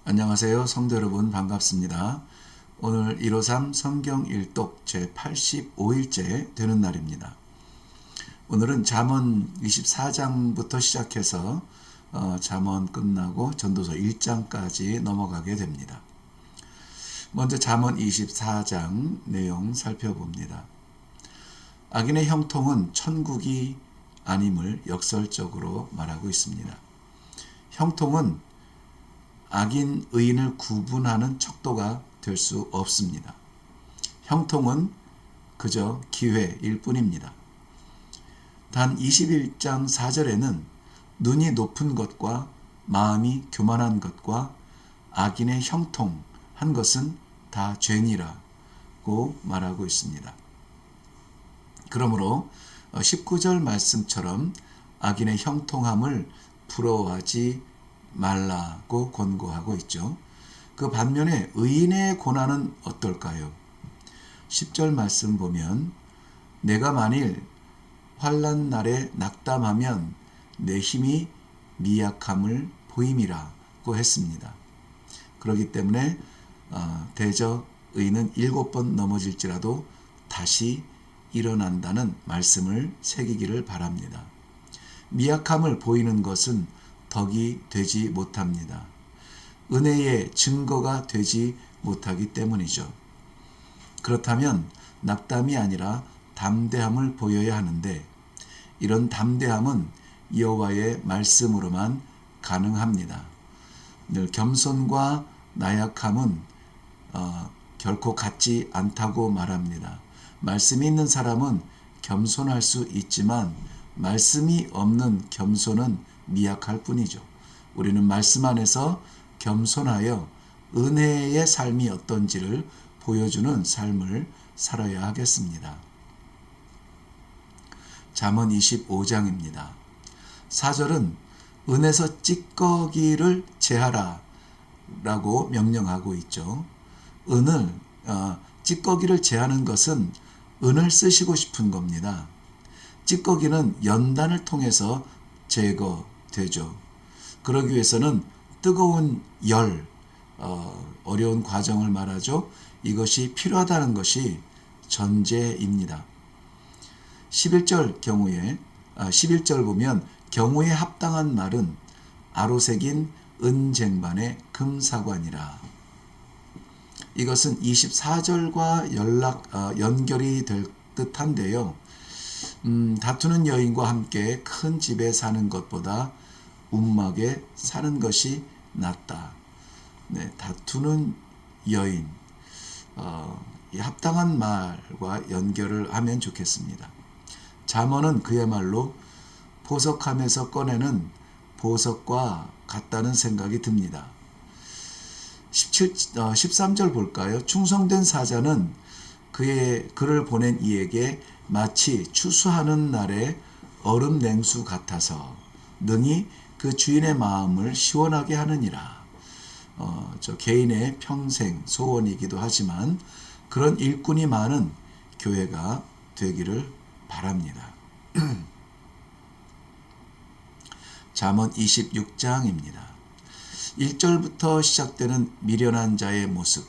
안녕하세요. 성도 여러분 반갑습니다. 오늘 153 성경 일독 제85일째 되는 날입니다. 오늘은 잠언 24장부터 시작해서 잠언 끝나고 전도서 1장까지 넘어가게 됩니다. 먼저 잠언 24장 내용 살펴봅니다. 악인의 형통은 천국이 아님을 역설적으로 말하고 있습니다. 형통은 악인, 의인을 구분하는 척도가 될 수 없습니다. 형통은 그저 기회일 뿐입니다. 단 21장 4절에는 눈이 높은 것과 마음이 교만한 것과 악인의 형통한 것은 다 죄니라고 말하고 있습니다. 그러므로 19절 말씀처럼 악인의 형통함을 부러워하지 말라고 권고하고 있죠. 그 반면에 의인의 고난은 어떨까요? 10절 말씀 보면 내가 만일 환난 날에 낙담하면 내 힘이 미약함을 보임이라고 했습니다. 그렇기 때문에 대저 의인은 7번 넘어질지라도 다시 일어난다는 말씀을 새기기를 바랍니다. 미약함을 보이는 것은 덕이 되지 못합니다. 은혜의 증거가 되지 못하기 때문이죠. 그렇다면 낙담이 아니라 담대함을 보여야 하는데 이런 담대함은 여호와의 말씀으로만 가능합니다. 늘 겸손과 나약함은 결코 같지 않다고 말합니다. 말씀이 있는 사람은 겸손할 수 있지만 말씀이 없는 겸손은 미약할 뿐이죠. 우리는 말씀 안에서 겸손하여 은혜의 삶이 어떤지를 보여주는 삶을 살아야 하겠습니다. 잠언 25장입니다. 4절은 은에서 찌꺼기를 제하라 라고 명령하고 있죠. 찌꺼기를 제하는 것은 은을 쓰시고 싶은 겁니다. 찌꺼기는 연단을 통해서 제거되죠. 그러기 위해서는 뜨거운 열, 어려운 과정을 말하죠. 이것이 필요하다는 것이 전제입니다. 11절 경우에 11절 보면 경우에 합당한 말은 아로새긴 은쟁반의 금사관이라. 이것은 24절과 연결이 될 듯한데요. 다투는 여인과 함께 큰 집에 사는 것보다 움막에 사는 것이 낫다. 네, 다투는 여인, 이 합당한 말과 연결을 하면 좋겠습니다. 잠언은 그야말로 보석함에서 꺼내는 보석과 같다는 생각이 듭니다. 13절 볼까요? 충성된 사자는 그를 보낸 이에게 마치 추수하는 날의 얼음 냉수 같아서 능히 그 주인의 마음을 시원하게 하느니라. 저 개인의 평생 소원이기도 하지만 그런 일꾼이 많은 교회가 되기를 바랍니다. 잠언 26장입니다. 1절부터 시작되는 미련한 자의 모습,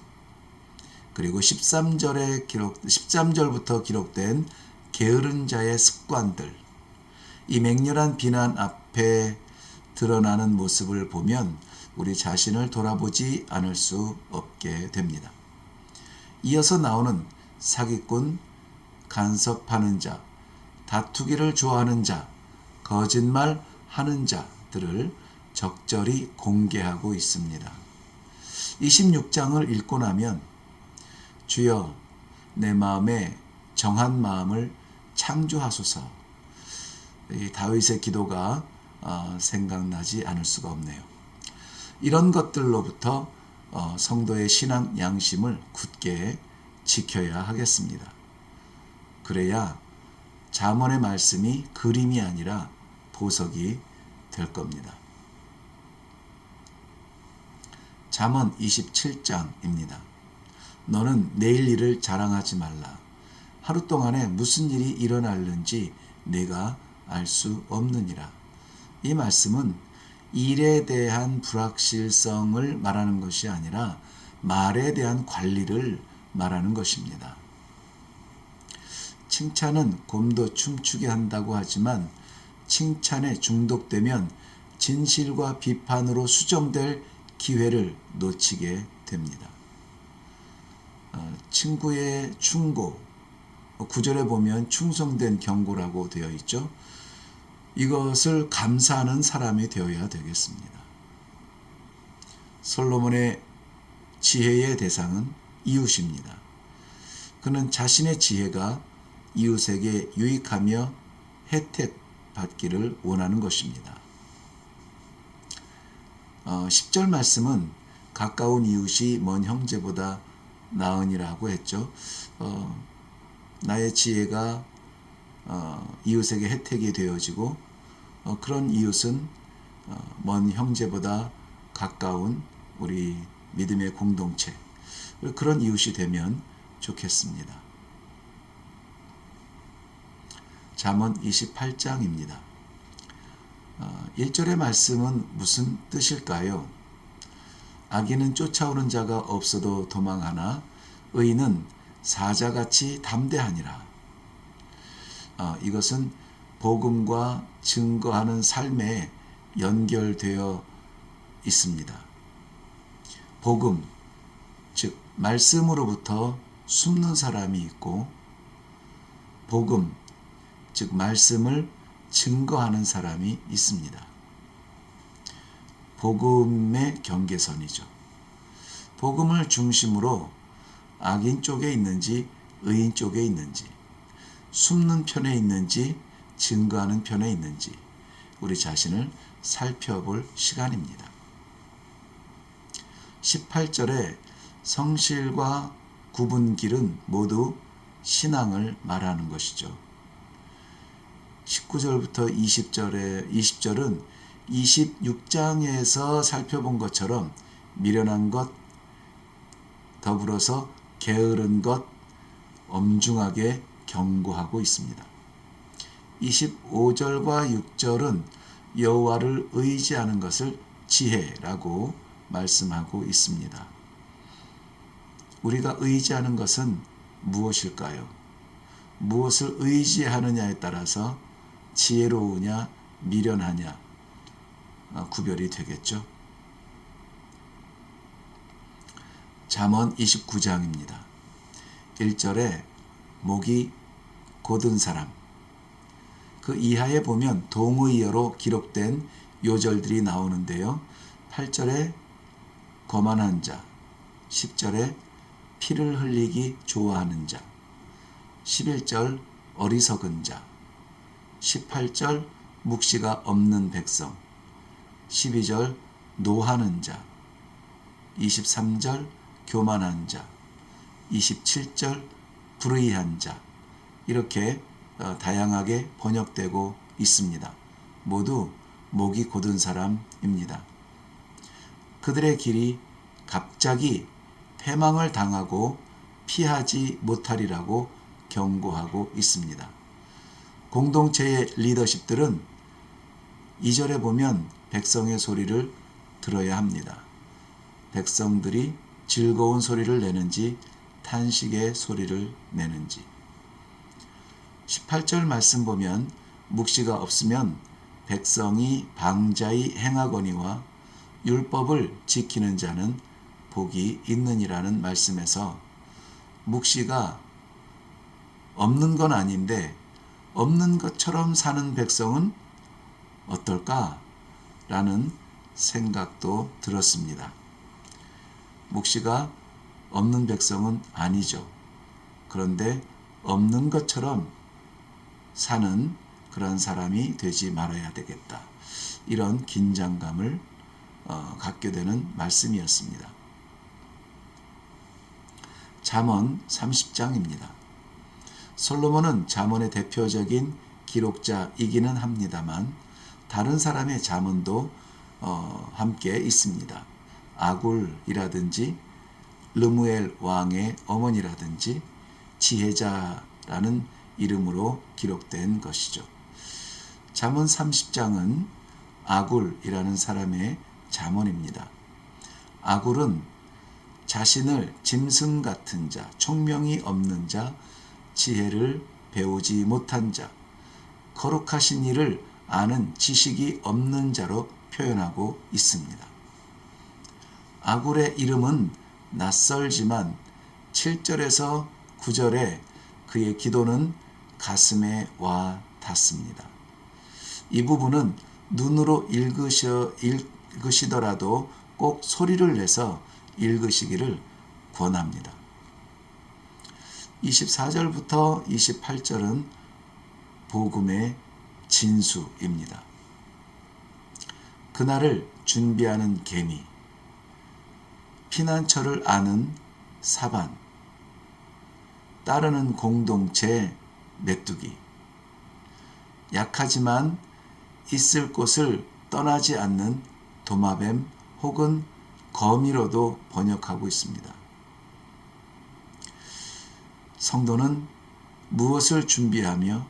그리고 13절부터 기록된 게으른 자의 습관들, 이 맹렬한 비난 앞에 드러나는 모습을 보면 우리 자신을 돌아보지 않을 수 없게 됩니다. 이어서 나오는 사기꾼, 간섭하는 자, 다투기를 좋아하는 자, 거짓말하는 자들을 적절히 공개하고 있습니다. 26장을 읽고 나면 주여 내 마음에 정한 마음을 창조하소서, 이 다윗의 기도가 생각나지 않을 수가 없네요. 이런 것들로부터 성도의 신앙 양심을 굳게 지켜야 하겠습니다. 그래야 잠언의 말씀이 그림이 아니라 보석이 될 겁니다. 잠언 27장입니다. 너는 내일 일을 자랑하지 말라. 하루 동안에 무슨 일이 일어날는지 내가 알 수 없느니라. 이 말씀은 일에 대한 불확실성을 말하는 것이 아니라 말에 대한 관리를 말하는 것입니다. 칭찬은 곰도 춤추게 한다고 하지만 칭찬에 중독되면 진실과 비판으로 수정될 기회를 놓치게 됩니다. 친구의 충고, 구절에 보면 충성된 경고라고 되어 있죠. 이것을 감사하는 사람이 되어야 되겠습니다. 솔로몬의 지혜의 대상은 이웃입니다. 그는 자신의 지혜가 이웃에게 유익하며 혜택 받기를 원하는 것입니다. 10절 말씀은 가까운 이웃이 먼 형제보다 나으니라고 했죠. 나의 지혜가 이웃에게 혜택이 되어지고 그런 이웃은 먼 형제보다 가까운 우리 믿음의 공동체, 그런 이웃이 되면 좋겠습니다. 잠언 28장입니다. 1절의 말씀은 무슨 뜻일까요? 악인은 쫓아오는 자가 없어도 도망하나 의인은 사자같이 담대하니라. 이것은 복음과 증거하는 삶에 연결되어 있습니다. 복음, 즉 말씀으로부터 숨는 사람이 있고 복음, 즉 말씀을 증거하는 사람이 있습니다. 복음의 경계선이죠. 복음을 중심으로 악인 쪽에 있는지 의인 쪽에 있는지, 숨는 편에 있는지 증거하는 편에 있는지 우리 자신을 살펴볼 시간입니다. 18절에 성실과 구분길은 모두 신앙을 말하는 것이죠. 19절부터 20절은 26장에서 살펴본 것처럼 미련한 것, 더불어서 게으른 것, 엄중하게 경고하고 있습니다. 25절과 6절은 여호와를 의지하는 것을 지혜라고 말씀하고 있습니다. 우리가 의지하는 것은 무엇일까요? 무엇을 의지하느냐에 따라서 지혜로우냐 미련하냐 구별이 되겠죠. 잠언 29장입니다. 1절에 목이 곧은 사람, 그 이하에 보면 동의어로 기록된 요절들이 나오는데요. 8절에 거만한 자, 10절에 피를 흘리기 좋아하는 자, 11절 어리석은 자, 18절 묵시가 없는 백성, 12절 노하는 자, 23절 교만한 자, 27절 불의한 자, 이렇게 다양하게 번역되고 있습니다. 모두 목이 곧은 사람입니다. 그들의 길이 갑자기 패망을 당하고 피하지 못하리라고 경고하고 있습니다. 공동체의 리더십들은 2절에 보면 백성의 소리를 들어야 합니다. 백성들이 즐거운 소리를 내는지 탄식의 소리를 내는지. 18절 말씀 보면 묵시가 없으면 백성이 방자히 행하거니와 율법을 지키는 자는 복이 있느니라는 말씀에서 묵시가 없는 건 아닌데 없는 것처럼 사는 백성은 어떨까라는 생각도 들었습니다. 묵시가 없는 백성은 아니죠. 그런데 없는 것처럼 사는 그런 사람이 되지 말아야 되겠다. 이런 긴장감을 갖게 되는 말씀이었습니다. 잠언 30장입니다. 솔로몬은 잠언의 대표적인 기록자이기는 합니다만 다른 사람의 잠언도 함께 있습니다. 아굴이라든지 르무엘 왕의 어머니라든지 지혜자라는 이름으로 기록된 것이죠. 잠언 30장은 아굴이라는 사람의 잠언입니다. 아굴은 자신을 짐승 같은 자, 총명이 없는 자, 지혜를 배우지 못한 자, 거룩하신 이를 아는 지식이 없는 자로 표현하고 있습니다. 아굴의 이름은 낯설지만 7절에서 9절에 그의 기도는 가슴에 와 닿습니다. 이 부분은 눈으로 읽으시더라도 꼭 소리를 내서 읽으시기를 권합니다. 24절부터 28절은 복음의 진수입니다. 그날을 준비하는 개미, 피난처를 아는 사반, 따르는 공동체 메뚜기, 약하지만 있을 곳을 떠나지 않는 도마뱀 혹은 거미로도 번역하고 있습니다. 성도는 무엇을 준비하며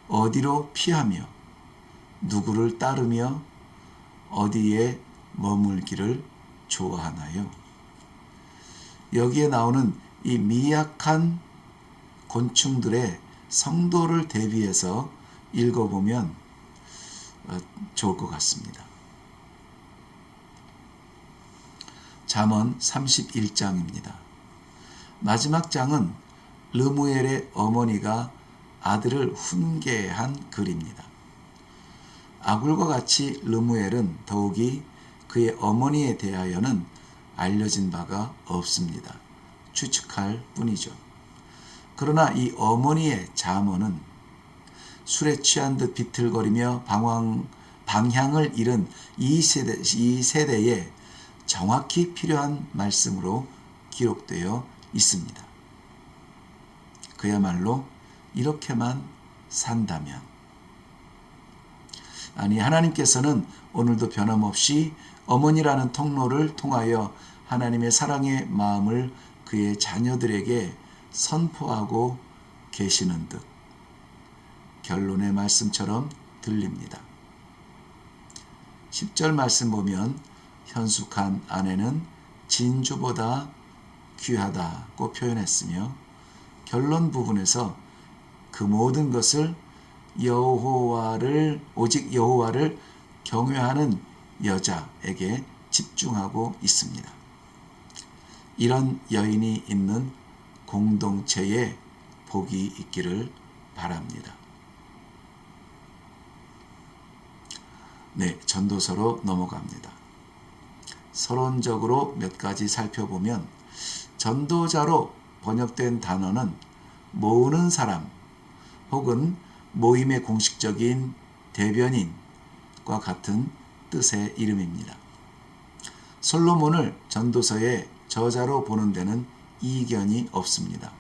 어디로 피하며 누구를 따르며 어디에 머물기를 좋아하나요? 여기에 나오는 이 미약한 곤충들의 성도를 대비해서 읽어보면 좋을 것 같습니다. 잠언 31장입니다. 마지막 장은 르무엘의 어머니가 아들을 훈계한 글입니다. 아굴과 같이 르무엘은 더욱이 그의 어머니에 대하여는 알려진 바가 없습니다. 추측할 뿐이죠. 그러나 이 어머니의 잠언은 술에 취한 듯 비틀거리며 방향을 잃은 이 세대에 정확히 필요한 말씀으로 기록되어 있습니다. 그야말로 이렇게만 산다면, 아니 하나님께서는 오늘도 변함없이 어머니라는 통로를 통하여 하나님의 사랑의 마음을 그의 자녀들에게 선포하고 계시는 듯 결론의 말씀처럼 들립니다. 10절 말씀 보면 현숙한 아내는 진주보다 귀하다고 표현했으며 결론 부분에서 그 모든 것을 오직 여호와를 경외하는 여자에게 집중하고 있습니다. 이런 여인이 있는 공동체에 복이 있기를 바랍니다. 네, 전도서로 넘어갑니다. 서론적으로 몇 가지 살펴보면 전도자로 번역된 단어는 모으는 사람 혹은 모임의 공식적인 대변인과 같은 뜻의 이름입니다. 솔로몬을 전도서의 저자로 보는 데는 이견이 없습니다.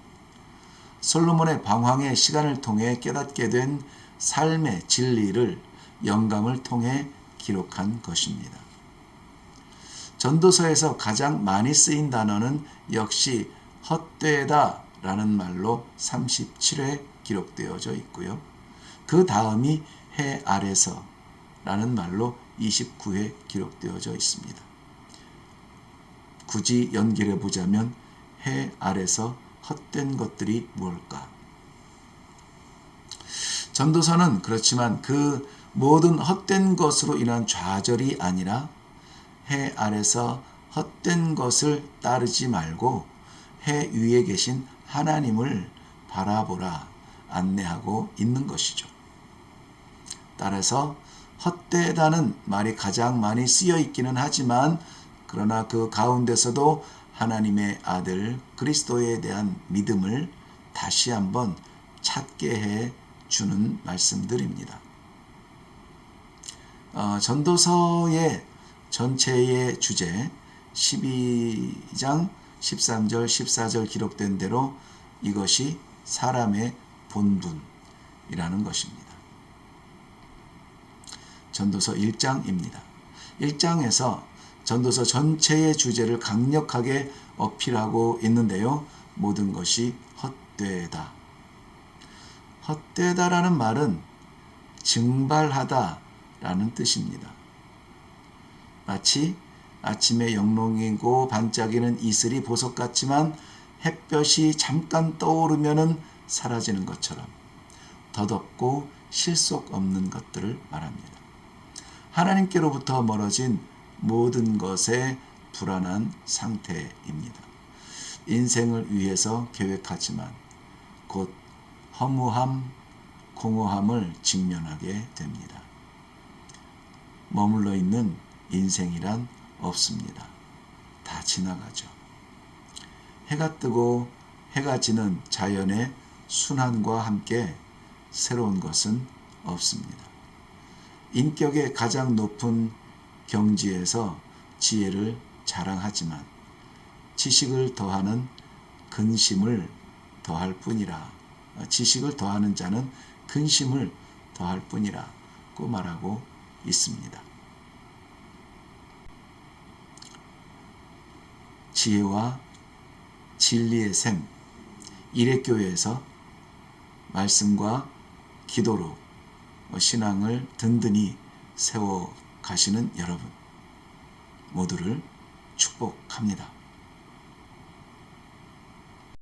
솔로몬의 방황의 시간을 통해 깨닫게 된 삶의 진리를 영감을 통해 기록한 것입니다. 전도서에서 가장 많이 쓰인 단어는 역시 헛되다 라는 말로 37회 기록되어져 있고요. 그 다음이 해 아래서 라는 말로 29회 기록되어져 있습니다. 굳이 연결해 보자면 해 아래서 헛된 것들이 무엇일까? 전도서는 그렇지만 그 모든 헛된 것으로 인한 좌절이 아니라 해 아래서 헛된 것을 따르지 말고 해 위에 계신 하나님을 바라보라 안내하고 있는 것이죠. 따라서 헛되다는 말이 가장 많이 쓰여 있기는 하지만 그러나 그 가운데서도 하나님의 아들 그리스도에 대한 믿음을 다시 한번 찾게 해 주는 말씀들입니다. 전도서의 전체의 주제 12장 13절 14절 기록된 대로 이것이 사람의 본분이라는 것입니다. 전도서 1장입니다. 1장에서 전도서 전체의 주제를 강력하게 어필하고 있는데요. 모든 것이 헛되다. 헛되다라는 말은 증발하다 라는 뜻입니다. 마치 아침에 영롱이고 반짝이는 이슬이 보석 같지만 햇볕이 잠깐 떠오르면 사라지는 것처럼 덧없고 실속 없는 것들을 말합니다. 하나님께로부터 멀어진 모든 것의 불안한 상태입니다. 인생을 위해서 계획하지만 곧 허무함, 공허함을 직면하게 됩니다. 머물러 있는 인생이란 없습니다. 다 지나가죠. 해가 뜨고 해가 지는 자연의 순환과 함께 새로운 것은 없습니다. 인격의 가장 높은 경지에서 지혜를 자랑하지만 지식을 더하는 근심을 더할 뿐이라, 지식을 더하는 자는 근심을 더할 뿐이라고 말하고 있습니다. 지혜와 진리의 샘, 일회교회에서 말씀과 기도로 신앙을 든든히 세워 가시는 여러분 모두를 축복합니다.